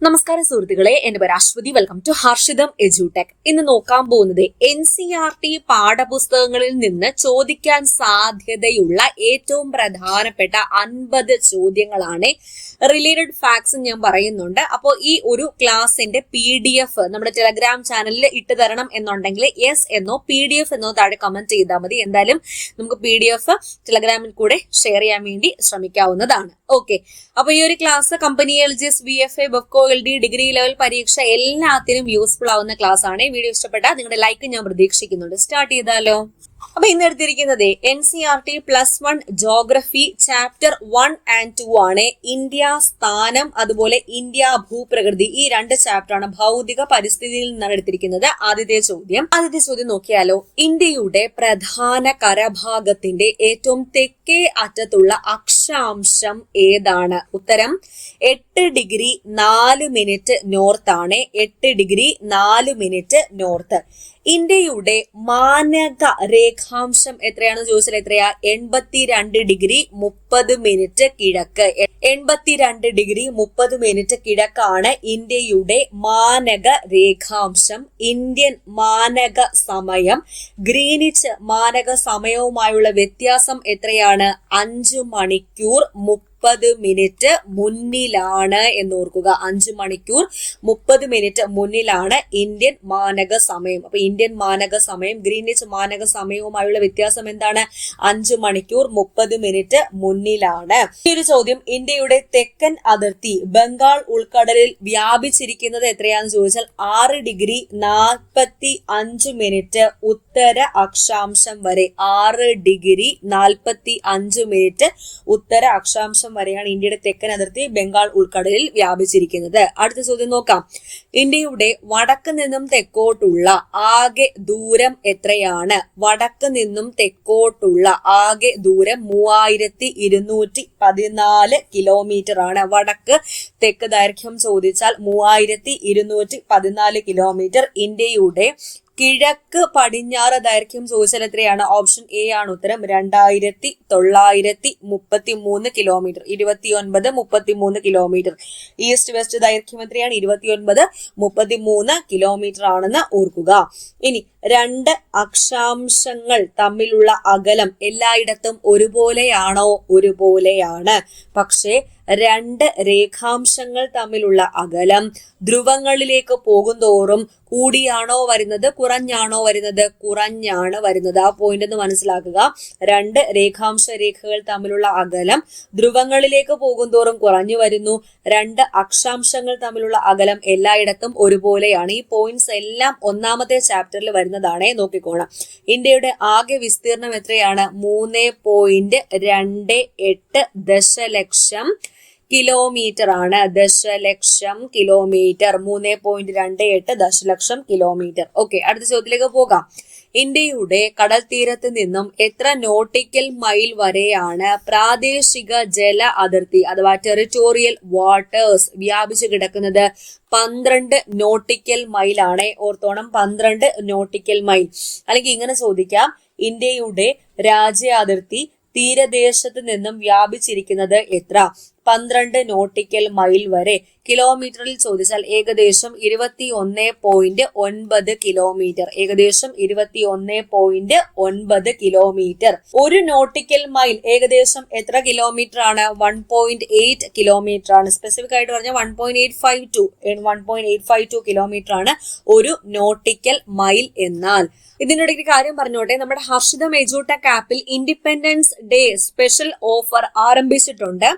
നമസ്കാരം സുഹൃത്തുക്കളെ, എന്റെ പേര് Aswathy. Welcome to Harshitham edutech. ഇന്ന് നോക്കാൻ പോകുന്നത് NCERT പാഠപുസ്തകങ്ങളിൽ നിന്ന് ചോദിക്കാൻ സാധ്യതയുള്ള ഏറ്റവും പ്രധാനപ്പെട്ട 50 ചോദ്യങ്ങളാണ്. റിലേറ്റഡ് ഫാക്ട്സ് ഞാൻ പറയുന്നുണ്ട്. അപ്പോൾ ഈ ഒരു ക്ലാസിന്റെ PDF നമ്മുടെ ടെലഗ്രാം ചാനലിൽ ഇട്ട് തരണം എന്നുണ്ടെങ്കിൽ യെസ് എന്നോ PDF എന്നോ താഴെ കമന്റ് ചെയ്താൽ മതി. എന്തായാലും നമുക്ക് PDF ടെലഗ്രാമിൽ കൂടെ ഷെയർ ചെയ്യാൻ വേണ്ടി ശ്രമിക്കാവുന്നതാണ്. ഓക്കെ, അപ്പൊ ഈ ഒരു class company LGS VFA Bevco LD degree level പരീക്ഷ എല്ലാത്തിനും യൂസ്ഫുൾ ആവുന്ന ക്ലാസ് ആണ്. വീഡിയോ ഇഷ്ടപ്പെട്ടാൽ നിങ്ങളുടെ ലൈക്ക് ഞാൻ പ്രതീക്ഷിക്കുന്നുണ്ട്. സ്റ്റാർട്ട് ചെയ്താലോ? അപ്പൊ ഇന്ന് എടുത്തിരിക്കുന്നത് NCERT +1 ജോഗ്രഫി ചാപ്റ്റർ 1 and 2 ആണ്. ഇന്ത്യ സ്ഥാനം, അതുപോലെ ഇന്ത്യ ഭൂപ്രകൃതി, ഈ 2 ചാപ്റ്റർ ആണ്. ഭൗതിക പരിസ്ഥിതിയിൽ നിന്നാണ് എടുത്തിരിക്കുന്നത്. ആദ്യത്തെ ചോദ്യം നോക്കിയാലോ. ഇന്ത്യയുടെ പ്രധാന കരഭാഗത്തിന്റെ ഏറ്റവും തെക്കേ അറ്റത്തുള്ള അക്ഷാംശം ഏതാണ്? ഉത്തരം 8 ഡിഗ്രി 4 മിനിറ്റ് നോർത്ത് ആണ്. 8 ഡിഗ്രി 4 മിനിറ്റ് നോർത്ത്. ഇന്ത്യയുടെ മാനക രേഖാംശം എത്രയാണെന്ന് ചോദിച്ചാൽ എത്രയാ? 82 ഡിഗ്രി 30 മിനിറ്റ് കിഴക്ക്. 82 ഡിഗ്രി 30 മിനിറ്റ് കിഴക്കാണ് ഇന്ത്യയുടെ മാനക രേഖാംശം. ഇന്ത്യൻ മാനക സമയം ഗ്രീനിച്ച് മാനക സമയവുമായുള്ള വ്യത്യാസം എത്രയാണ്? 5 മണിക്കൂർ 30 മിനിറ്റ് മുന്നിലാണ് എന്നോർക്കുക. 5 മണിക്കൂർ 30 മിനിറ്റ് മുന്നിലാണ് ഇന്ത്യൻ മാനക സമയം. അപ്പൊ ഇന്ത്യൻ മാനക സമയം ഗ്രീനിച്ച് മാനക സമയവുമായുള്ള വ്യത്യാസം എന്താണ്? 5 മണിക്കൂർ 30 മിനിറ്റ് മുന്നിലാണ്. ഈ ഒരു ചോദ്യം, ഇന്ത്യയുടെ തെക്കൻ അതിർത്തി ബംഗാൾ ഉൾക്കടലിൽ വ്യാപിച്ചിരിക്കുന്നത് എത്രയാണെന്ന് ചോദിച്ചാൽ 6 ഡിഗ്രി 45 മിനിറ്റ് ഉത്തര അക്ഷാംശം വരെ. 6 ഡിഗ്രി 45 മിനിറ്റ് ഉത്തര അക്ഷാംശം വരെയാണ് ഇന്ത്യയുടെ തെക്കൻ അതിർത്തി ബംഗാൾ ഉൾക്കടലിൽ വ്യാപിച്ചിരിക്കുന്നത്. അടുത്ത ചോദ്യം നോക്കാം. ഇന്ത്യയുടെ വടക്ക് നിന്നും തെക്കോട്ടുള്ള ആകെ ദൂരം എത്രയാണ്? വടക്ക് നിന്നും തെക്കോട്ടുള്ള ആകെ ദൂരം 3214 കിലോമീറ്റർ ആണ്. വടക്ക് തെക്ക് ദൈർഘ്യം ചോദിച്ചാൽ 3214 കിലോമീറ്റർ. ഇന്ത്യയുടെ കിഴക്ക് പടിഞ്ഞാറ് ദൈർഘ്യം ചോദിച്ചാൽ എത്രയാണ്? ഓപ്ഷൻ എ ആണ് ഉത്തരം. 2933 കിലോമീറ്റർ. 2933 കിലോമീറ്റർ. ഈസ്റ്റ് വെസ്റ്റ് ദൈർഘ്യം എത്രയാണ്? 2933 കിലോമീറ്റർ ആണെന്ന് ഓർക്കുക. ഇനി 2 അക്ഷാംശങ്ങൾ തമ്മിലുള്ള അകലം എല്ലായിടത്തും ഒരുപോലെയാണോ? ഒരുപോലെയാണ്. പക്ഷേ 2 രേഖാംശങ്ങൾ തമ്മിലുള്ള അകലം ധ്രുവങ്ങളിലേക്ക് പോകുന്തോറും കൂടിയാണോ വരുന്നത്, കുറഞ്ഞാണോ വരുന്നത്? കുറഞ്ഞാണ് വരുന്നത്. ആ പോയിന്റ് ഒന്ന് മനസ്സിലാക്കുക. 2 രേഖാംശ രേഖകൾ തമ്മിലുള്ള അകലം ധ്രുവങ്ങളിലേക്ക് പോകുന്തോറും കുറഞ്ഞു വരുന്നു. 2 അക്ഷാംശങ്ങൾ തമ്മിലുള്ള അകലം എല്ലായിടത്തും ഒരുപോലെയാണ്. ഈ പോയിന്റ്സ് എല്ലാം 1ാമത്തെ ചാപ്റ്ററിൽ വരുന്നതാണ്. നോക്കിക്കോണം. ഇന്ത്യയുടെ ആകെ വിസ്തീർണം എത്രയാണ്? 3.28 ദശലക്ഷം കിലോമീറ്റർ ആണ്. ദശലക്ഷം കിലോമീറ്റർ. 3.28 ദശലക്ഷം കിലോമീറ്റർ. ഓക്കെ, അടുത്ത ചോദ്യത്തിലേക്ക് പോകാം. ഇന്ത്യയുടെ കടൽ തീരത്ത് നിന്നും എത്ര നോട്ടിക്കൽ മൈൽ വരെയാണ് പ്രാദേശിക ജല അതിർത്തി അഥവാ ടെറിട്ടോറിയൽ വാട്ടേഴ്സ് വ്യാപിച്ചു കിടക്കുന്നത്? 12 നോട്ടിക്കൽ മൈൽ ആണ്. ഓർത്തോണം, 12 നോട്ടിക്കൽ മൈൽ. അല്ലെങ്കിൽ ഇങ്ങനെ ചോദിക്കാം, ഇന്ത്യയുടെ രാജ്യാതിർത്തി തീരദേശത്ത് നിന്നും വ്യാപിച്ചിരിക്കുന്നത് എത്ര? 12 നോട്ടിക്കൽ മൈൽ വരെ. കിലോമീറ്ററിൽ ചോദിച്ചാൽ ഏകദേശം 21.9 കിലോമീറ്റർ. ഏകദേശം 21.9 കിലോമീറ്റർ. 1 നോട്ടിക്കൽ മൈൽ ഏകദേശം എത്ര കിലോമീറ്റർ ആണ്? 1.8 കിലോമീറ്റർ ആണ്. സ്പെസിഫിക് ആയിട്ട് പറഞ്ഞാൽ 1.852 കിലോമീറ്റർ ആണ് 1 നോട്ടിക്കൽ മൈൽ എന്നാൽ. ഇതിനിടയ്ക്ക് കാര്യം പറഞ്ഞോട്ടെ, നമ്മുടെ ഹർഷിതം എഡ്യൂടെക് ആപ്പിൽ ഇൻഡിപെൻഡൻസ് ഡേ സ്പെഷ്യൽ ഓഫർ ആരംഭിച്ചിട്ടുണ്ട്.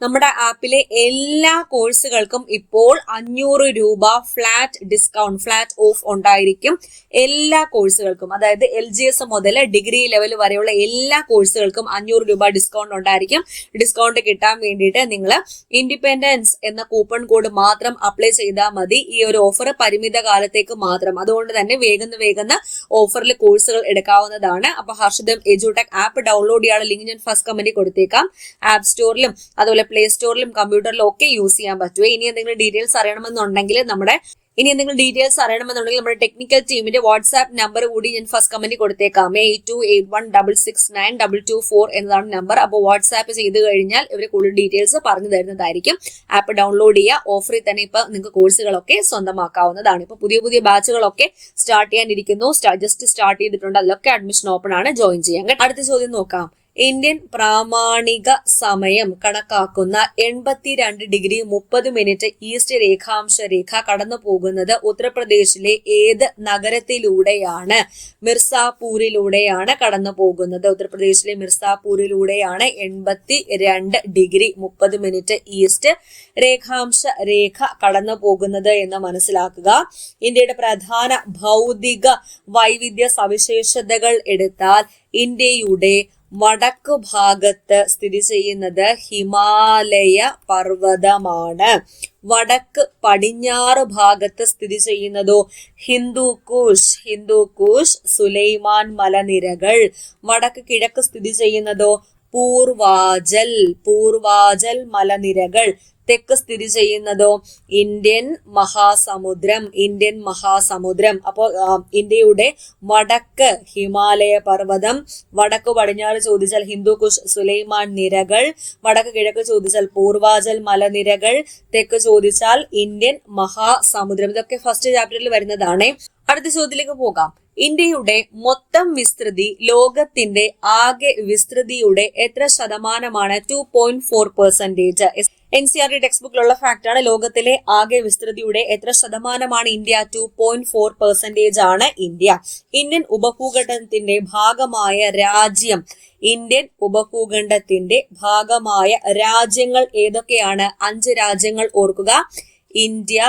നമ്മുടെ ആപ്പിലെ എല്ലാ കോഴ്സുകൾക്കും ഇപ്പോൾ 500 രൂപ ഫ്ലാറ്റ് ഡിസ്കൗണ്ട്, ഫ്ലാറ്റ് ഓഫ് ഉണ്ടായിരിക്കും. എല്ലാ കോഴ്സുകൾക്കും, അതായത് LGS മുതൽ ഡിഗ്രി ലെവൽ വരെയുള്ള എല്ലാ കോഴ്സുകൾക്കും 500 രൂപ ഡിസ്കൗണ്ട് ഉണ്ടായിരിക്കും. ഡിസ്കൗണ്ട് കിട്ടാൻ വേണ്ടിയിട്ട് നിങ്ങൾ ഇൻഡിപെൻഡൻസ് എന്ന കൂപ്പൺ കോഡ് മാത്രം അപ്ലൈ ചെയ്താൽ മതി. ഈ ഒരു ഓഫർ പരിമിത കാലത്തേക്ക് മാത്രം. അതുകൊണ്ട് തന്നെ വേഗം ഓഫറിൽ കോഴ്സുകൾ എടുക്കാവുന്നതാണ്. അപ്പൊ ഹർഷിതം എഡ്യൂടെക് ആപ്പ് ഡൗൺലോഡ് ചെയ്യാനുള്ള ലിങ്ക് ഞാൻ ഫസ്റ്റ് കമന്റിൽ കൊടുത്തേക്കാം. ആപ്പ് സ്റ്റോറിലും അതുപോലെ പ്ലേ സ്റ്റോറിലും കമ്പ്യൂട്ടറിലും ഒക്കെ യൂസ് ചെയ്യാൻ പറ്റുമോ. ഇനി എന്തെങ്കിലും ഡീറ്റെയിൽസ് അറിയണമെന്നുണ്ടെങ്കിൽ നമ്മുടെ ഇനി എന്തെങ്കിലും ഡീറ്റെയിൽസ് അറിയണമെന്നുണ്ടെങ്കിൽ നമ്മുടെ ടെക്നിക്കൽ ടീമിന്റെ വാട്സ്ആപ്പ് നമ്പർ കൂടി ഞാൻ ഫസ്റ്റ് കമന്റ് കൊടുത്തേക്കാം. 8281669224 എന്നതാണ് നമ്പർ. അപ്പോൾ വാട്സ്ആപ്പ് ചെയ്ത് കഴിഞ്ഞാൽ ഇവർ കൂടുതൽ ഡീറ്റെയിൽസ് പറഞ്ഞു തരുന്നതായിരിക്കും. ആപ്പ് ഡൗൺലോഡ് ചെയ്യുക. ഓഫറിൽ തന്നെ ഇപ്പൊ നിങ്ങൾക്ക് കോഴ്സുകളൊക്കെ സ്വന്തമാക്കാവുന്നതാണ്. ഇപ്പൊ പുതിയ പുതിയ ബാച്ചുകളൊക്കെ സ്റ്റാർട്ട് ചെയ്യാനിരിക്കുന്നു. ജസ്റ്റ് സ്റ്റാർട്ട് ചെയ്തിട്ടുണ്ട്. അതിലൊക്കെ അഡ്മിഷൻ ഓപ്പൺ ആണ്. ജോയിൻ ചെയ്യാൻ. അടുത്ത ചോദ്യം നോക്കാം. ഇന്ത്യൻ പ്രാമാണിക സമയം കണക്കാക്കുന്ന 82°30' ഈസ്റ്റ് രേഖാംശ രേഖ കടന്നു പോകുന്നത് ഉത്തർപ്രദേശിലെ ഏത് നഗരത്തിലൂടെയാണ്? മിർസാപൂരിലൂടെയാണ് കടന്നു പോകുന്നത്. ഉത്തർപ്രദേശിലെ മിർസാപൂരിലൂടെയാണ് 82°30' ഈസ്റ്റ് രേഖാംശ രേഖ കടന്നു പോകുന്നത് എന്ന് മനസ്സിലാക്കുക. ഇന്ത്യയുടെ പ്രധാന ഭൗതിക വൈവിധ്യ സവിശേഷതകൾ എടുത്താൽ ഇന്ത്യയുടെ വടക്കു ഭാഗത്ത് സ്ഥിതി ചെയ്യുന്നത് ഹിമാലയ പർവ്വതമാണ്. വടക്ക് പടിഞ്ഞാറ് ഭാഗത്ത് സ്ഥിതി ചെയ്യുന്നതോ ഹിന്ദുക്കുഷ് സുലൈമാൻ മലനിരകൾ. വടക്ക് കിഴക്ക് സ്ഥിതി ചെയ്യുന്നതോ പൂർവാചൽ മലനിരകൾ. തെക്ക് സ്ഥിതി ചെയ്യുന്നതോ ഇന്ത്യൻ മഹാസമുദ്രം. അപ്പോൾ ഇന്ത്യയുടെ വടക്ക് ഹിമാലയ പർവ്വതം, വടക്ക് പടിഞ്ഞാറ് ചോദിച്ചാൽ ഹിന്ദുക്കുഷ് സുലൈമാൻ നിരകൾ, വടക്ക് കിഴക്ക് ചോദിച്ചാൽ പൂർവാചൽ മലനിരകൾ, തെക്ക് ചോദിച്ചാൽ ഇന്ത്യൻ മഹാസമുദ്രം. ഇതൊക്കെ ഫസ്റ്റ് ചാപ്റ്ററിൽ വരുന്നതാണ്. അടുത്ത ചോദ്യത്തിലേക്ക് പോകാം. ഇന്ത്യയുടെ മൊത്തം വിസ്തൃതി ലോകത്തിന്റെ ആകെ വിസ്തൃതിയുടെ എത്ര ശതമാനമാണ്? 2.4%. NCERT ടെക്സ്റ്റ് ബുക്കിലുള്ള ഫാക്ട് ആണ്. ലോകത്തിലെ ആകെ വിസ്തൃതിയുടെ എത്ര ശതമാനമാണ് ഇന്ത്യ? 2.4% ആണ് ഇന്ത്യ. ഇന്ത്യൻ ഉപഭൂഖണ്ഡത്തിന്റെ ഭാഗമായ രാജ്യങ്ങൾ ഏതൊക്കെയാണ്? 5 രാജ്യങ്ങൾ ഓർക്കുക. ഇന്ത്യ,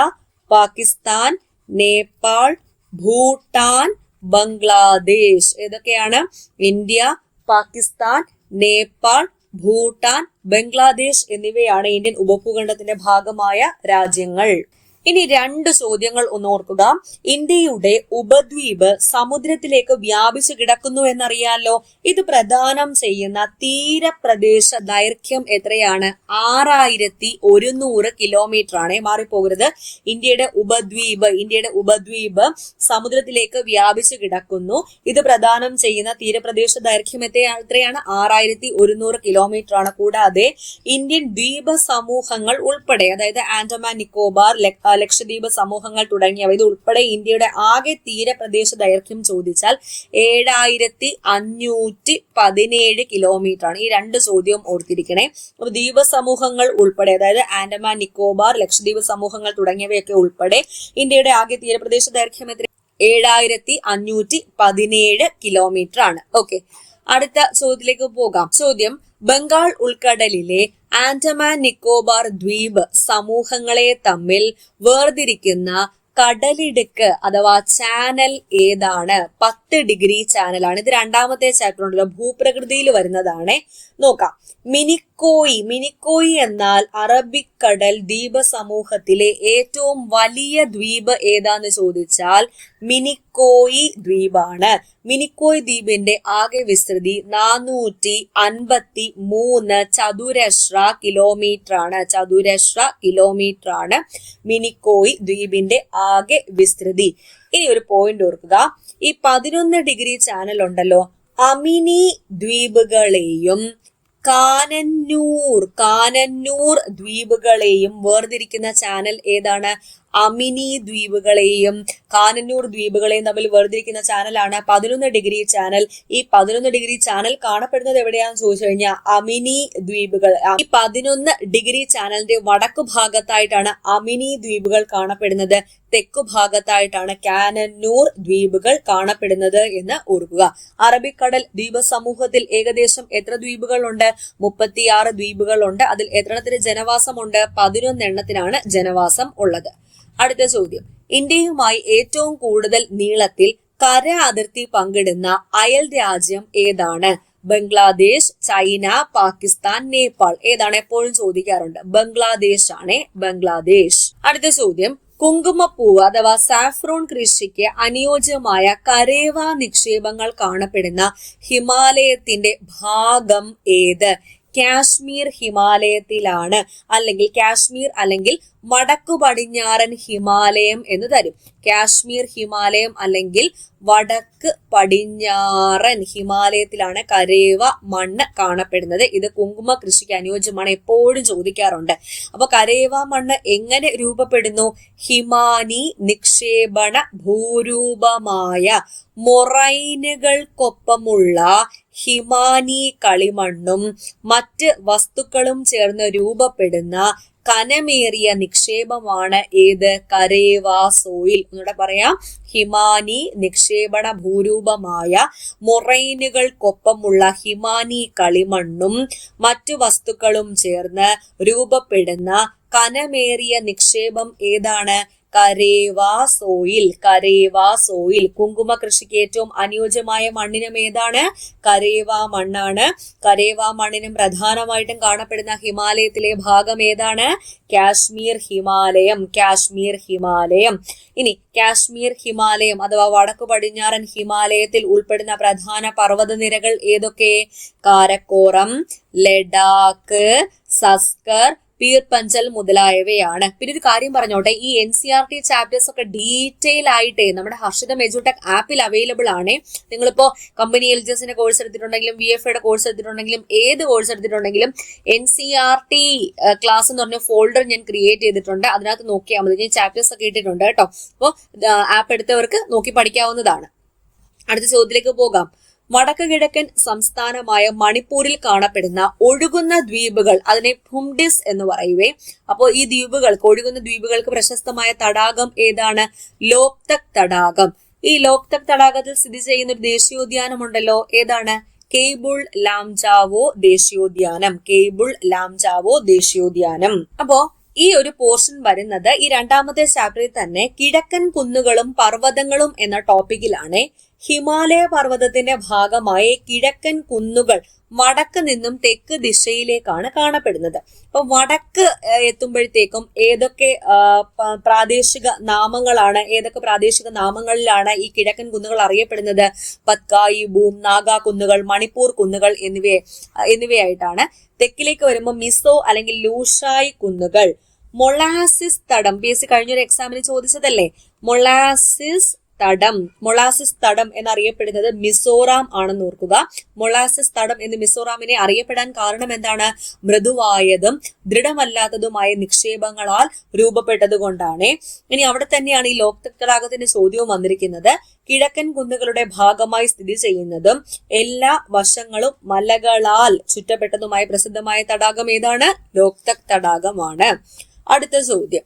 പാകിസ്ഥാൻ, നേപ്പാൾ, ഭൂട്ടാൻ, ബംഗ്ലാദേശ്. ഏതൊക്കെയാണ്? ഇന്ത്യ, പാകിസ്ഥാൻ, നേപ്പാൾ, ഭൂട്ടാൻ, ബംഗ്ലാദേശ് എന്നിവയാണ് ഇന്ത്യൻ ഉപഭൂഖണ്ഡത്തിന്റെ ഭാഗമായ രാജ്യങ്ങൾ. ഇനി 2 ചോദ്യങ്ങൾ ഒന്ന് ഓർക്കുക. ഇന്ത്യയുടെ ഉപദ്വീപ് സമുദ്രത്തിലേക്ക് വ്യാപിച്ചു കിടക്കുന്നു എന്നറിയാലോ. ഇത് പ്രദാനം ചെയ്യുന്ന തീരപ്രദേശ ദൈർഘ്യം എത്രയാണ്? 6100 കിലോമീറ്റർ ആണ്. മാറിപ്പോകരുത്. ഇന്ത്യയുടെ ഉപദ്വീപ് സമുദ്രത്തിലേക്ക് വ്യാപിച്ചു കിടക്കുന്നു. ഇത് പ്രദാനം ചെയ്യുന്ന തീരപ്രദേശ ദൈർഘ്യം എത്രയാണ്? 6100 കിലോമീറ്റർ ആണ്. കൂടാതെ ഇന്ത്യൻ ദ്വീപ സമൂഹങ്ങൾ ഉൾപ്പെടെ, അതായത് ആൻഡമാൻ നിക്കോബാർ, ലക്ഷദ്വീപ് സമൂഹങ്ങൾ തുടങ്ങിയവ ഇത് ഉൾപ്പെടെ ഇന്ത്യയുടെ ആകെ തീരപ്രദേശ ദൈർഘ്യം ചോദിച്ചാൽ 7517 കിലോമീറ്റർ ആണ്. ഈ 2 ചോദ്യവും ഓർത്തിരിക്കണേ. അപ്പൊ ദ്വീപ സമൂഹങ്ങൾ ഉൾപ്പെടെ, അതായത് ആൻഡമാൻ നിക്കോബാർ, ലക്ഷദ്വീപ് സമൂഹങ്ങൾ തുടങ്ങിയവയൊക്കെ ഉൾപ്പെടെ ഇന്ത്യയുടെ ആകെ തീരപ്രദേശ ദൈർഘ്യം എത്ര? 7517 കിലോമീറ്റർ ആണ്. ഓക്കെ, അടുത്ത ചോദ്യത്തിലേക്ക് പോകാം. ചോദ്യം: ബംഗാൾ ഉൾക്കടലിലെ ആൻഡമാൻ നിക്കോബാർ ദ്വീപ് സമൂഹങ്ങളെ തമ്മിൽ വേർതിരിക്കുന്ന കടലിടുക്ക് അഥവാ ചാനൽ ഏതാണ്? 10 ഡിഗ്രി ചാനലാണ്. ഇത് 2ാമത്തെ ചാപ്റ്റർ ഉണ്ടല്ലോ, ഭൂപ്രകൃതിയിൽ വരുന്നതാണ്. നോക്കാം. മിനിക്കോയി എന്നാൽ അറബിക്കടൽ ദ്വീപ സമൂഹത്തിലെ ഏറ്റവും വലിയ ദ്വീപ് ഏതാന്ന് ചോദിച്ചാൽ മിനിക്കോയി ദ്വീപാണ്. മിനിക്കോയി ദ്വീപിന്റെ ആകെ വിസ്തൃതി 453 ചതുരശ്ര കിലോമീറ്റർ ആണ് മിനിക്കോയി ദ്വീപിന്റെ ആകെ വിസ്തൃതി. ഇനി ഒരു പോയിന്റ് ഓർക്കുക. ഈ 11 ഡിഗ്രി ചാനൽ ഉണ്ടല്ലോ, അമിനി ദ്വീപുകളെയും കാനന്നൂർ ദ്വീപുകളെയും വേർതിരിക്കുന്ന ചാനൽ ഏതാണ്? അമിനി ദ്വീപുകളെയും കാനന്നൂർ ദ്വീപുകളെയും തമ്മിൽ വേർതിരിക്കുന്ന ചാനലാണ് 11 ഡിഗ്രി ചാനൽ. ഈ 11 ഡിഗ്രി ചാനൽ കാണപ്പെടുന്നത് എവിടെയാണെന്ന് ചോദിച്ചു കഴിഞ്ഞാൽ അമിനി ദ്വീപുകൾ. ഈ 11 ഡിഗ്രി ചാനലിന്റെ വടക്കു ഭാഗത്തായിട്ടാണ് അമിനി ദ്വീപുകൾ കാണപ്പെടുന്നത്. തെക്കു ഭാഗത്തായിട്ടാണ് കാനന്നൂർ ദ്വീപുകൾ കാണപ്പെടുന്നത് എന്ന് ഓർക്കുക. അറബിക്കടൽ ദ്വീപ സമൂഹത്തിൽ ഏകദേശം എത്ര ദ്വീപുകളുണ്ട്? 36 ദ്വീപുകളുണ്ട്. അതിൽ എത്രത്തിന് ജനവാസമുണ്ട്? 11 എണ്ണത്തിനാണ് ജനവാസം ഉള്ളത്. അടുത്ത ചോദ്യം: ഇന്ത്യയുമായി ഏറ്റവും കൂടുതൽ നീളത്തിൽ കര അതിർത്തി പങ്കിടുന്ന അയൽ രാജ്യം ഏതാണ്? ബംഗ്ലാദേശ്, ചൈന, പാകിസ്ഥാൻ, നേപ്പാൾ. ഏതാണ്? എപ്പോഴും ചോദിക്കാറുണ്ട്. ബംഗ്ലാദേശ് ആണ്. അടുത്ത ചോദ്യം: കുങ്കുമപ്പൂവ് അഥവാ സാഫ്രോൺ കൃഷിക്ക് അനുയോജ്യമായ കരേവ നിക്ഷേപങ്ങൾ കാണപ്പെടുന്ന ഹിമാലയത്തിന്റെ ഭാഗം ഏത്? കാശ്മീർ ഹിമാലയത്തിലാണ്, അല്ലെങ്കിൽ കാശ്മീർ അല്ലെങ്കിൽ വടക്കു പടിഞ്ഞാറൻ ഹിമാലയം എന്ന് തരും. കാശ്മീർ ഹിമാലയം അല്ലെങ്കിൽ വടക്ക് പടിഞ്ഞാറൻ ഹിമാലയത്തിലാണ് കരേവ മണ്ണ് കാണപ്പെടുന്നത്. ഇത് കുങ്കുമ കൃഷിക്ക് അനുയോജ്യമാണ്, എപ്പോഴും ചോദിക്കാറുണ്ട്. അപ്പൊ കരേവ മണ്ണ് എങ്ങനെ രൂപപ്പെടുന്നു? ഹിമാനി നിക്ഷേപണ ഭൂരൂപമായ മൊറൈനുകൾക്കൊപ്പമുള്ള ഹിമാനി കളിമണ്ണും മറ്റ് വസ്തുക്കളും ചേർന്ന് രൂപപ്പെടുന്ന കനമേറിയ നിക്ഷേപമാണ് ഏത്? കരേവ സോയിൽ. ഒന്നുകൂടെ പറയാം, ഹിമാനി നിക്ഷേപണ ഭൂരൂപമായ മൊറൈനുകൾക്കൊപ്പമുള്ള ഹിമാനി കളിമണ്ണും മറ്റു വസ്തുക്കളും ചേർന്ന് രൂപപ്പെടുന്ന കനമേറിയ നിക്ഷേപം ഏതാണ്? കരേവ സോയിൽ. കരേവ സോയിൽ. കുങ്കുമ കൃഷിക്ക് ഏറ്റവും അനുയോജ്യമായ മണ്ണിനം ഏതാണ്? കരേവ മണ്ണാണ്. കരേവ മണ്ണിനും പ്രധാനമായിട്ടും കാണപ്പെടുന്ന ഹിമാലയത്തിലെ ഭാഗം ഏതാണ്? കാശ്മീർ ഹിമാലയം. കാശ്മീർ ഹിമാലയം. ഇനി കാശ്മീർ ഹിമാലയം അഥവാ വടക്കു പടിഞ്ഞാറൻ ഹിമാലയത്തിൽ ഉൾപ്പെടുന്ന പ്രധാന പർവ്വതനിരകൾ ഏതൊക്കെ? കാരക്കോറം, ലഡാക്ക്, സസ്കർ, പീർ പഞ്ചൽ മുതലായവയാണ്. പിന്നെ ഒരു കാര്യം പറഞ്ഞോട്ടെ, ഈ NCERT ചാപ്റ്റേഴ്സ് ഒക്കെ ഡീറ്റെയിൽ ആയിട്ട് നമ്മുടെ ഹർഷിതം എഡ്യൂടെക് ആപ്പിൽ അവൈലബിൾ ആണ്. നിങ്ങളിപ്പോ കമ്പനി LGSന്റെ കോഴ്സ് എടുത്തിട്ടുണ്ടെങ്കിലും VFAയുടെ കോഴ്സ് എടുത്തിട്ടുണ്ടെങ്കിലും ഏത് കോഴ്സ് എടുത്തിട്ടുണ്ടെങ്കിലും NCERT ക്ലാസ് എന്ന് പറഞ്ഞ ഫോൾഡർ ഞാൻ ക്രിയേറ്റ് ചെയ്തിട്ടുണ്ട്. അതിനകത്ത് നോക്കിയാൽ മതി. ഞാൻ ചാപ്റ്റേഴ്സ് ഒക്കെ ഇട്ടിട്ടുണ്ട് കേട്ടോ. അപ്പോൾ ആപ്പ് എടുത്തവർക്ക് നോക്കി പഠിക്കാവുന്നതാണ്. അടുത്ത ചോദ്യത്തിലേക്ക് പോകാം. വടക്ക് കിഴക്കൻ സംസ്ഥാനമായ മണിപ്പൂരിൽ കാണപ്പെടുന്ന ഒഴുകുന്ന ദ്വീപുകൾ, അതിനെ ഭുംഡിസ് എന്ന് പറയുവേ. അപ്പോൾ ഈ ദ്വീപുകൾക്ക്, ഒഴുകുന്ന ദ്വീപുകൾക്ക് പ്രശസ്തമായ തടാകം ഏതാണ്? ലോക്തക് തടാകം. ഈ ലോക്തക് തടാകത്തിൽ സ്ഥിതി ചെയ്യുന്ന ഒരു ദേശീയോദ്യാനമുണ്ടല്ലോ, ഏതാണ്? കേബിൾ ലാംജാവോ ദേശീയോദ്യാനം. കേബിൾ ലാംജാവോ ദേശീയോദ്യാനം. അപ്പോ ഈ ഒരു പോർഷൻ വരുന്നത് ഈ രണ്ടാമത്തെ ചാപ്റ്ററിൽ തന്നെ കിഴക്കൻ കുന്നുകളും പർവ്വതങ്ങളും എന്ന ടോപ്പിക്കിലാണ്. ഹിമാലയ പർവ്വതത്തിന്റെ ഭാഗമായി കിഴക്കൻ കുന്നുകൾ വടക്ക് നിന്നും തെക്ക് ദിശയിലേക്കാണ് കാണപ്പെടുന്നത്. അപ്പൊ വടക്ക് എത്തുമ്പോഴത്തേക്കും ഏതൊക്കെ പ്രാദേശിക നാമങ്ങളാണ്, ഏതൊക്കെ പ്രാദേശിക നാമങ്ങളിലാണ് ഈ കിഴക്കൻ കുന്നുകൾ അറിയപ്പെടുന്നത്? പത്കായി, ബൂം, നാഗ കുന്നുകൾ, മണിപ്പൂർ കുന്നുകൾ എന്നിവയായിട്ടാണ്. തെക്കിലേക്ക് വരുമ്പോൾ മിസോ അല്ലെങ്കിൽ ലൂഷായ് കുന്നുകൾ, മൊളാസിസ് തടം. PSC കഴിഞ്ഞൊരു എക്സാമിന് ചോദിച്ചതല്ലേ, മൊളാസിസ് തടം എന്നറിയപ്പെടുന്നത് മിസോറാം ആണെന്ന് ഓർക്കുക. മൊളാസിസ് തടം എന്ന് മിസോറാമിനെ അറിയപ്പെടാൻ കാരണം എന്താണ്? മൃദുവായതും ദൃഢമല്ലാത്തതുമായ നിക്ഷേപങ്ങളാൽ രൂപപ്പെട്ടത് കൊണ്ടാണ്. ഇനി അവിടെ തന്നെയാണ് ഈ ലോക്തക് തടാകത്തിന്റെ ചോദ്യവും വന്നിരിക്കുന്നത്. കിഴക്കൻ കുന്നുകളുടെ ഭാഗമായി സ്ഥിതി ചെയ്യുന്നതും എല്ലാ വശങ്ങളും മലകളാൽ ചുറ്റപ്പെട്ടതുമായ പ്രസിദ്ധമായ തടാകം ഏതാണ്? ലോക്തക് തടാകമാണ്. അടുത്ത ചോദ്യം.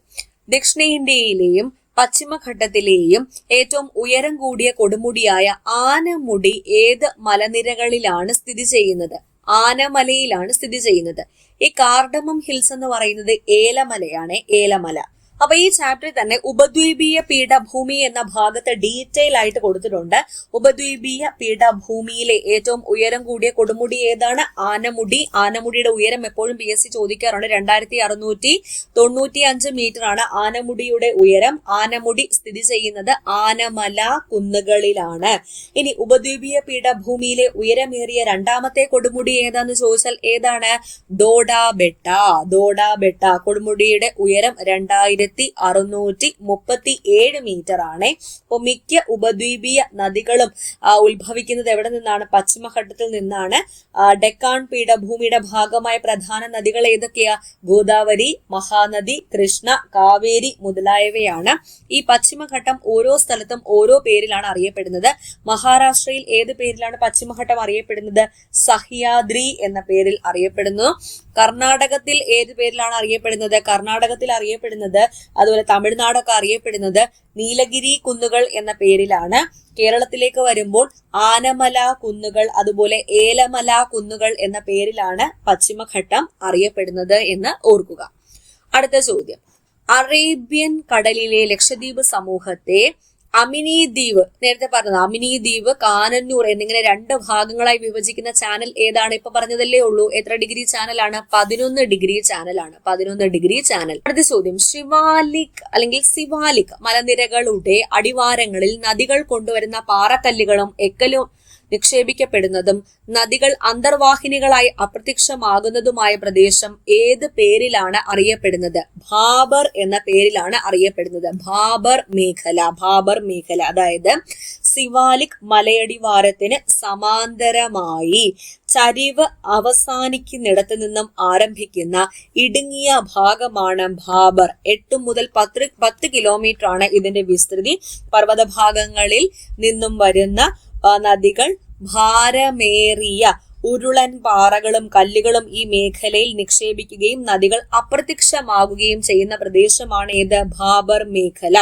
ദക്ഷിണേന്ത്യയിലെയും പശ്ചിമഘട്ടത്തിലെയും ഏറ്റവും ഉയരം കൂടിയ കൊടുമുടിയായ ആനമുടി ഏത് മലനിരകളിലാണ് സ്ഥിതി ചെയ്യുന്നത്? ആനമലയിലാണ് സ്ഥിതി ചെയ്യുന്നത്. ഈ കാർഡമം ഹിൽസ് എന്ന് പറയുന്നത് ഏലമലയാണ്. ഏലമല. അപ്പൊ ഈ ചാപ്റ്ററിൽ തന്നെ ഉപദ്വീപീയ പീഠഭൂമി എന്ന ഭാഗത്ത് ഡീറ്റെയിൽ ആയിട്ട് കൊടുത്തിട്ടുണ്ട്. ഉപദ്വീപീയ പീഠഭൂമിയിലെ ഏറ്റവും ഉയരം കൂടിയ കൊടുമുടി ഏതാണ്? ആനമുടി. ആനമുടിയുടെ ഉയരം എപ്പോഴും PSC ചോദിക്കാറുണ്ട്. 2695 മീറ്റർ ആണ് ആനമുടിയുടെ ഉയരം. ആനമുടി സ്ഥിതി ചെയ്യുന്നത് ആനമല കുന്നുകളിലാണ്. ഇനി ഉപദ്വീപീയ പീഠഭൂമിയിലെ ഉയരമേറിയ രണ്ടാമത്തെ കൊടുമുടി ഏതാന്ന് ചോദിച്ചാൽ ഏതാണ്? ദോഡാബെട്ട. ദോഡാബെട്ട കൊടുമുടിയുടെ ഉയരം 2637 മീറ്റർ ആണ്. അപ്പോൾ മിക്ക ഉപദ്വീപീയ നദികളും ഉത്ഭവിക്കുന്നത് എവിടെ നിന്നാണ്? പശ്ചിമഘട്ടത്തിൽ നിന്നാണ്. ഡെക്കാൻ പീഠഭൂമിയുടെ ഭാഗമായ പ്രധാന നദികൾ ഏതൊക്കെയാ? ഗോദാവരി, മഹാനദി, കൃഷ്ണ, കാവേരി മുതലായവയാണ്. ഈ പശ്ചിമഘട്ടം ഓരോ സ്ഥലത്തും ഓരോ പേരിലാണ് അറിയപ്പെടുന്നത്. മഹാരാഷ്ട്രയിൽ ഏത് പേരിലാണ് പശ്ചിമഘട്ടം അറിയപ്പെടുന്നത്? സഹ്യാദ്രി എന്ന പേരിൽ അറിയപ്പെടുന്നു. കർണാടകത്തിൽ ഏത് പേരിലാണ് അറിയപ്പെടുന്നത്? കർണാടകത്തിൽ അറിയപ്പെടുന്നത്, അതുപോലെ തമിഴ്നാടൊക്കെ അറിയപ്പെടുന്നത് നീലഗിരി കുന്നുകൾ എന്ന പേരിലാണ്. കേരളത്തിലേക്ക് വരുമ്പോൾ ആനമല കുന്നുകൾ, അതുപോലെ ഏലമല കുന്നുകൾ എന്ന പേരിലാണ് പശ്ചിമഘട്ടം അറിയപ്പെടുന്നത് എന്ന് ഓർക്കുക. അടുത്ത ചോദ്യം. അറേബ്യൻ കടലിലെ ലക്ഷദ്വീപ് സമൂഹത്തെ അമിനി ദ്വീപ്, നേരത്തെ പറഞ്ഞത് അമിനി ദ്വീപ്, കാനന്നൂർ എന്നിങ്ങനെ 2 ഭാഗങ്ങളായി വിഭജിക്കുന്ന ചാനൽ ഏതാണ്? ഇപ്പൊ പറഞ്ഞതല്ലേ ഉള്ളൂ. എത്ര ഡിഗ്രി ചാനലാണ്? 11 ഡിഗ്രി ചാനലാണ്. 11 ഡിഗ്രി ചാനൽ. അടുത്ത ചോദ്യം. ശിവാലിക് അല്ലെങ്കിൽ സിവാലിക് മലനിരകളുടെ അടിവാരങ്ങളിൽ നദികൾ കൊണ്ടുവരുന്ന പാറക്കല്ലുകളും എക്കലും നിക്ഷേപിക്കപ്പെടുന്നതും നദികൾ അന്തർവാഹിനികളായി അപ്രത്യക്ഷമാകുന്നതുമായ പ്രദേശം ഏത് പേരിലാണ് അറിയപ്പെടുന്നത്? ഭാബർ എന്ന പേരിലാണ് അറിയപ്പെടുന്നത്. ഭാബർ മേഖല അതായത് സിവാലിക് മലയടിവാരത്തിന് സമാന്തരമായി ചരിവ് അവസാനിക്കുന്നിടത്ത് നിന്നും ആരംഭിക്കുന്ന ഇടുങ്ങിയ ഭാഗമാണ് ഭാബർ. 8 മുതൽ 10 കിലോമീറ്റർ ആണ് ഇതിന്റെ വിസ്തൃതി. പർവ്വതഭാഗങ്ങളിൽ നിന്നും വരുന്ന നദികൾ ഭാരമേറിയ ഉരുളൻ പാറകളും കല്ലുകളും ഈ മേഖലയിൽ നിക്ഷേപിക്കുകയും നദികൾ അപ്രത്യക്ഷമാകുകയും ചെയ്യുന്ന പ്രദേശമാണ് ഏത്? ഭാബർ മേഖല.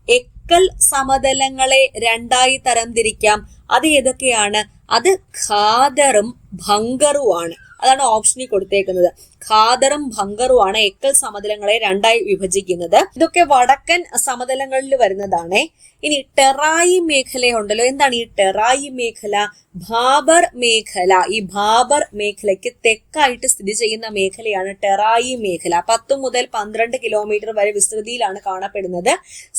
എക്കൽ സമതലങ്ങളെ രണ്ടായി തരംതിരിക്കാം. അത് ഏതൊക്കെയാണ്? അത് ഖാദറും ഭംഗറുമാണ്. അതാണ് ഓപ്ഷനിൽ കൊടുത്തേക്കുന്നത്. ഖാദറും ഭംഗറുമാണ് എക്കൽ സമതലങ്ങളെ രണ്ടായി വിഭജിക്കുന്നത്. ഇതൊക്കെ വടക്കൻ സമതലങ്ങളിൽ വരുന്നതാണ്. ഇനി ടെറായി മേഖലയുണ്ടല്ലോ, എന്താണ് ഈ ടെറായി മേഖല? ഭാബർ മേഖല. ഈ ഭാബർ മേഖലയ്ക്ക് തെക്കായിട്ട് സ്ഥിതി ചെയ്യുന്ന മേഖലയാണ് ടെറായി മേഖല. 10 മുതൽ 12 കിലോമീറ്റർ വരെ വിസ്തൃതിയിലാണ് കാണപ്പെടുന്നത്.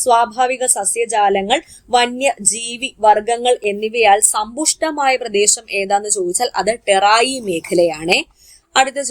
സ്വാഭാവിക സസ്യജാലങ്ങൾ, വന്യജീവി വർഗങ്ങൾ എന്നിവയാൽ സമ്പുഷ്ടമായ പ്രദേശം ഏതാന്ന് ചോദിച്ചാൽ അത് ടെറായി മേഖലയാണ്. അടുത്ത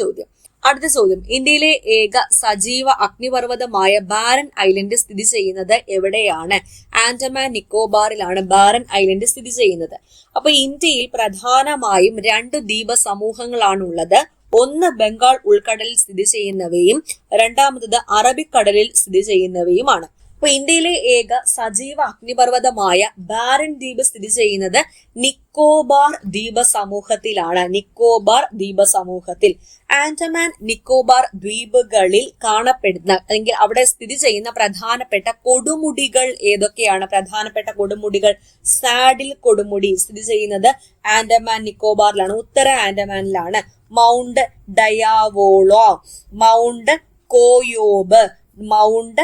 ചോദ്യം ഇന്ത്യയിലെ ഏക സജീവ അഗ്നിപർവ്വതമായ ബാരൻ ഐലൻഡ് സ്ഥിതി ചെയ്യുന്നത് എവിടെയാണ്? ആൻഡമാൻ നിക്കോബാറിലാണ് ബാരൻ ഐലൻഡ് സ്ഥിതി ചെയ്യുന്നത്. അപ്പൊ ഇന്ത്യയിൽ പ്രധാനമായും 2 ദ്വീപ സമൂഹങ്ങളാണുള്ളത്. ഒന്ന് ബംഗാൾ ഉൾക്കടലിൽ സ്ഥിതി ചെയ്യുന്നവയും രണ്ടാമത്തത് അറബിക്കടലിൽ സ്ഥിതി ചെയ്യുന്നവയുമാണ്. അപ്പൊ ഇന്ത്യയിലെ ഏക സജീവ അഗ്നിപർവ്വതമായ ബാരൻ ദ്വീപ് സ്ഥിതി ചെയ്യുന്നത് നിക്കോബാർ ദ്വീപ സമൂഹത്തിൽ. ആൻഡമാൻ നിക്കോബാർ ദ്വീപുകളിൽ കാണപ്പെടുന്ന അല്ലെങ്കിൽ അവിടെ സ്ഥിതി ചെയ്യുന്ന പ്രധാനപ്പെട്ട കൊടുമുടികൾ ഏതൊക്കെയാണ്? പ്രധാനപ്പെട്ട കൊടുമുടികൾ സാഡിൽ കൊടുമുടി സ്ഥിതി ചെയ്യുന്നത് ആൻഡമാൻ നിക്കോബാറിലാണ്, ഉത്തര ആൻഡമാനിലാണ്. മൗണ്ട് ഡയാവോളോ, മൗണ്ട് കോയോബ്, മൗണ്ട്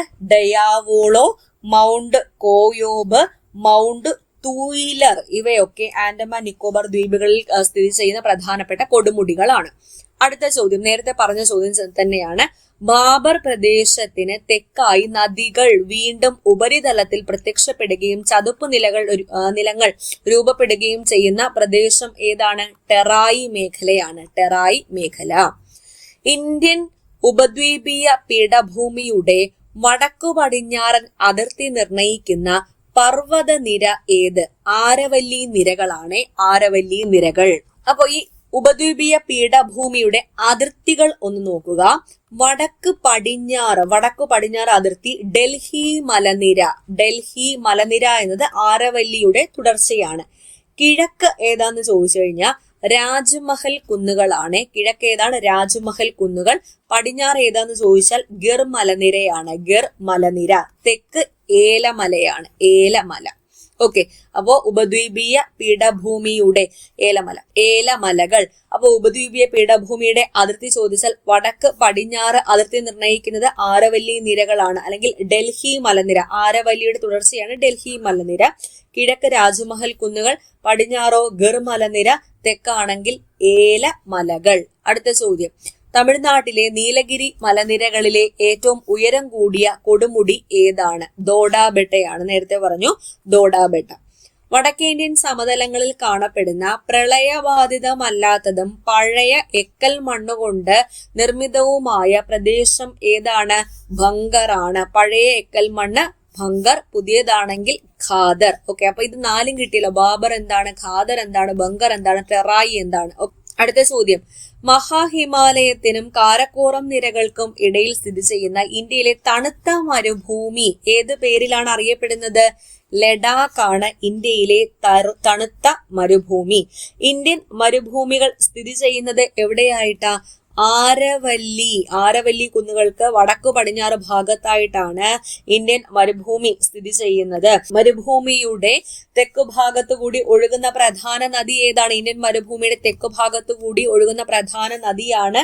കോയോബ്, മൗണ്ട് തൂയിലർ ഇവയൊക്കെ ആൻഡമാൻ നിക്കോബാർ ദ്വീപുകളിൽ സ്ഥിതി ചെയ്യുന്ന പ്രധാനപ്പെട്ട കൊടുമുടികളാണ്. അടുത്ത ചോദ്യം നേരത്തെ പറഞ്ഞ ചോദ്യം തന്നെയാണ്. ബാബർ പ്രദേശത്തിന് തെക്കായി നദികൾ വീണ്ടും ഉപരിതലത്തിൽ പ്രത്യക്ഷപ്പെടുകയും ചതുപ്പ് നിലങ്ങൾ രൂപപ്പെടുകയും ചെയ്യുന്ന പ്രദേശം ഏതാണ്? ടെറായി മേഖല. ഇന്ത്യൻ ഉപദ്വീപീയ പീഠഭൂമിയുടെ വടക്കു പടിഞ്ഞാറൻ അതിർത്തി നിർണയിക്കുന്ന പർവ്വതനിര ഏത്? ആരവല്ലി നിരകൾ. അപ്പൊ ഈ ഉപദ്വീപീയ പീഠഭൂമിയുടെ അതിർത്തികൾ ഒന്ന് നോക്കുക. വടക്ക് പടിഞ്ഞാറ് അതിർത്തി ഡൽഹി മലനിര എന്നത് ആരവല്ലിയുടെ തുടർച്ചയാണ്. കിഴക്ക് ഏതാന്ന് ചോദിച്ചു കഴിഞ്ഞാൽ രാജ്മഹൽ കുന്നുകളാണ്. കിഴക്ക് ഏതാണ്? രാജ്മഹൽ കുന്നുകൾ. പടിഞ്ഞാറ് ഏതാന്ന് ചോദിച്ചാൽ ഗിർ മലനിര. തെക്ക് ഏലമല. ഓക്കെ, അപ്പോ ഉപദ്വീപീയ പീഠഭൂമിയുടെ ഏലമലകൾ. അപ്പൊ ഉപദ്വീപീയ പീഠഭൂമിയുടെ അതിർത്തി ചോദിച്ചാൽ വടക്ക് പടിഞ്ഞാറ് അതിർത്തി നിർണയിക്കുന്നത് ആരവല്ലി നിരകളാണ്, അല്ലെങ്കിൽ ഡൽഹി മലനിര. ആരവല്ലിയുടെ തുടർച്ചയാണ് ഡൽഹി മലനിര. കിഴക്ക് രാജ്മഹൽ കുന്നുകൾ, പടിഞ്ഞാറോ ഗിർ മലനിര, തെക്കാണെങ്കിൽ ഏലമലകൾ. അടുത്ത ചോദ്യം തമിഴ്നാട്ടിലെ നീലഗിരി മലനിരകളിലെ ഏറ്റവും ഉയരം കൂടിയ കൊടുമുടി ഏതാണ്? ദോഡാബെട്ടയാണ്. നേരത്തെ പറഞ്ഞു ദോഡാബെട്ട. വടക്കേന്ത്യൻ സമതലങ്ങളിൽ കാണപ്പെടുന്ന പ്രളയബാധിതമല്ലാത്തതും പഴയ എക്കൽ മണ്ണുകൊണ്ട് നിർമ്മിതവുമായ പ്രദേശം ഏതാണ്? ഭംഗറാണ്. പഴയ എക്കൽ മണ്ണ് ഭംഗർ, പുതിയതാണെങ്കിൽ ഖാദർ. ഓക്കെ, അപ്പൊ ഇത് 4 കിട്ടിയല്ലോ. ബാബർ എന്താണ്, ഖാദർ എന്താണ്, ഭംഗർ എന്താണ്, ടെറായി എന്താണ്? അടുത്ത ചോദ്യം മഹാഹിമാലയത്തിനും കാരക്കോറം നിരകൾക്കും ഇടയിൽ സ്ഥിതി ചെയ്യുന്ന ഇന്ത്യയിലെ തണുത്ത മരുഭൂമി ഏത് പേരിലാണ് അറിയപ്പെടുന്നത്? ലഡാക്ക് ആണ് ഇന്ത്യയിലെ തണുത്ത മരുഭൂമി. ഇന്ത്യൻ മരുഭൂമികൾ സ്ഥിതി ചെയ്യുന്നത് എവിടെയായിട്ടാ? ആരവല്ലി കുന്നുകൾക്ക് വടക്കു പടിഞ്ഞാറ് ഭാഗത്തായിട്ടാണ് ഇന്ത്യൻ മരുഭൂമി സ്ഥിതി ചെയ്യുന്നത്. മരുഭൂമിയുടെ തെക്കു ഭാഗത്തു കൂടി ഒഴുകുന്ന പ്രധാന നദി ഏതാണ്? ഇന്ത്യൻ മരുഭൂമിയുടെ തെക്കു ഭാഗത്തു കൂടി ഒഴുകുന്ന പ്രധാന നദിയാണ്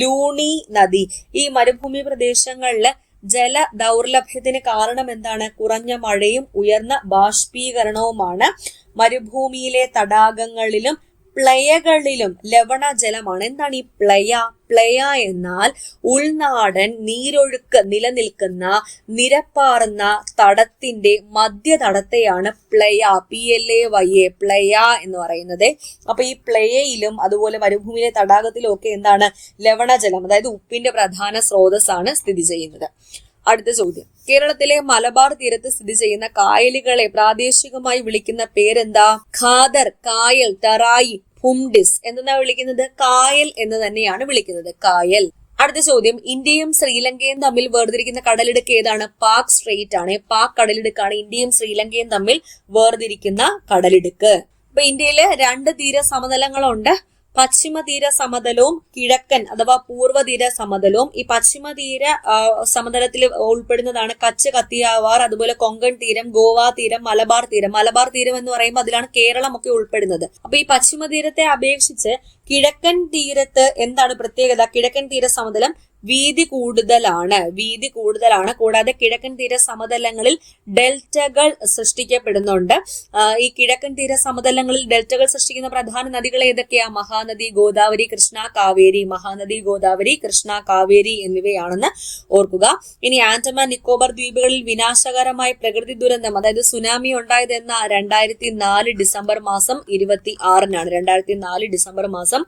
ലൂണി നദി. ഈ മരുഭൂമി പ്രദേശങ്ങളില് ജല ദൗർലഭ്യത്തിന് കാരണം എന്താണ്? കുറഞ്ഞ മഴയും ഉയർന്ന ബാഷ്പീകരണവുമാണ്. മരുഭൂമിയിലെ തടാകങ്ങളിലും പ്ലയകളിലും ലവണജലമാണ്. എന്താണ് ഈ പ്ലയ? പ്ലയ എന്നാൽ ഉൾനാടൻ നീരൊഴുക്ക് നിലനിൽക്കുന്ന നിരപ്പാർന്ന തടത്തിന്റെ മധ്യതടത്തെയാണ് പ്ലയ, PLAYA, പ്ലയ എന്ന് പറയുന്നത്. അപ്പൊ ഈ പ്ലയയിലും അതുപോലെ മരുഭൂമിയിലെ തടാകത്തിലും ഒക്കെ എന്താണ് ലവണജലം, അതായത് ഉപ്പിന്റെ പ്രധാന സ്രോതസ്സാണ് സ്ഥിതി ചെയ്യുന്നത്. അടുത്ത ചോദ്യം, കേരളത്തിലെ മലബാർ തീരത്ത് സ്ഥിതി ചെയ്യുന്ന കായലുകളെ പ്രാദേശികമായി വിളിക്കുന്ന പേരെന്താ? ഖാദർ, കായൽ, തറായി, ഹുംഡിസ് എന്നാ വിളിക്കുന്നത്? കായൽ എന്ന് തന്നെയാണ് വിളിക്കുന്നത്, കായൽ. അടുത്ത ചോദ്യം, ഇന്ത്യയും ശ്രീലങ്കയും തമ്മിൽ വേർതിരിക്കുന്ന കടലിടുക്ക് ഏതാണ്? പാക് സ്ട്രെയിറ്റ് ആണ്. പാക് കടലിടുക്കാണ് ഇന്ത്യയും ശ്രീലങ്കയും തമ്മിൽ വേർതിരിക്കുന്ന കടലിടുക്ക്. ഇപ്പൊ ഇന്ത്യയില് 2 തീര സമതലങ്ങളുണ്ട്, പശ്ചിമ തീര സമതലവും കിഴക്കൻ അഥവാ പൂർവ്വതീര സമതലവും. ഈ പശ്ചിമ തീര സമതലത്തിൽ ഉൾപ്പെടുന്നതാണ് കച്ച്, കത്തിയാവാർ, അതുപോലെ കൊങ്കൺ തീരം, ഗോവ തീരം, മലബാർ തീരം. മലബാർ തീരം എന്ന് പറയുമ്പോൾ അതിലാണ് കേരളം ഒക്കെ ഉൾപ്പെടുന്നത്. അപ്പൊ ഈ പശ്ചിമ തീരത്തെ അപേക്ഷിച്ച് കിഴക്കൻ തീരത്ത് എന്താണ് പ്രത്യേകത? കിഴക്കൻ തീര സമതലം വീതി കൂടുതലാണ്. കൂടാതെ കിഴക്കൻ തീര സമതലങ്ങളിൽ ഡെൽറ്റകൾ സൃഷ്ടിക്കപ്പെടുന്നുണ്ട്. ഈ കിഴക്കൻ തീര സമതലങ്ങളിൽ ഡെൽറ്റകൾ സൃഷ്ടിക്കുന്ന പ്രധാന നദികൾ ഏതൊക്കെയാ? മഹാനദി, ഗോദാവരി, കൃഷ്ണ, കാവേരി. മഹാനദി, ഗോദാവരി, കൃഷ്ണ, കാവേരി എന്നിവയാണെന്ന് ഓർക്കുക. ഇനി ആൻഡമാൻ നിക്കോബാർ ദ്വീപുകളിൽ വിനാശകരമായ പ്രകൃതി ദുരന്തം, അതായത് സുനാമി ഉണ്ടായത് എന്ന 2004 ഡിസംബർ മാസം 26-നാണ്. 2004 ഡിസംബർ മാസം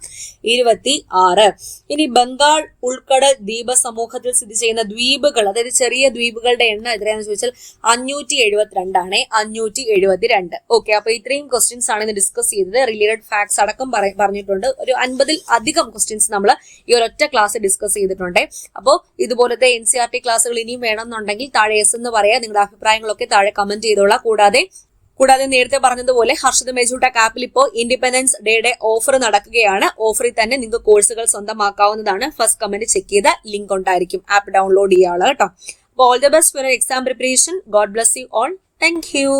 26. ഇനി ബംഗാൾ ഉൾക്കടൽ ദ്വീപ സമൂഹത്തിൽ സ്ഥിതി ചെയ്യുന്ന ദ്വീപുകൾ, അതായത് ചെറിയ ദ്വീപുകളുടെ എണ്ണം എത്രയാണെന്ന് ചോദിച്ചാൽ 572 ആണ്. 572. ഓക്കെ, അപ്പൊ ഇത്രയും ക്വസ്റ്റ്യൻസ് ആണ് ഇന്ന് ഡിസ്കസ് ചെയ്തത്. റിലേറ്റഡ് ഫാക്ട്സ് അടക്കം പറഞ്ഞിട്ടുണ്ട്. ഒരു 50-ൽ അധികം ക്വസ്റ്റ്യൻസ് നമ്മൾ ഈ ഒരൊറ്റ ക്ലാസ് ഡിസ്കസ് ചെയ്തിട്ടുണ്ട്. അപ്പോൾ ഇതുപോലത്തെ NCERT ക്ലാസ്സുകൾ ഇനിയും വേണമെന്നുണ്ടെങ്കിൽ താഴെ യെസ് എന്ന് പറയാ. നിങ്ങളുടെ അഭിപ്രായങ്ങളൊക്കെ താഴെ കമന്റ് ചെയ്തോളാം. കൂടാതെ നേരത്തെ പറഞ്ഞതുപോലെ ഹർഷിതം എഡ്യൂടെക് ആപ്പിൽ ഇപ്പോൾ ഇൻഡിപെൻഡൻസ് ഡേയുടെ ഓഫർ നടക്കുകയാണ്. ഓഫറിൽ തന്നെ നിങ്ങൾക്ക് കോഴ്സുകൾ സ്വന്തമാക്കാവുന്നതാണ്. ഫസ്റ്റ് കമന്റ് ചെക്ക് ചെയ്ത ലിങ്ക് ഉണ്ടായിരിക്കും. ആപ്പ് ഡൗൺലോഡ് ചെയ്യാനുള്ള കേട്ടോ. അപ്പോൾ all the best for exam preparation. God bless you all. Thank you.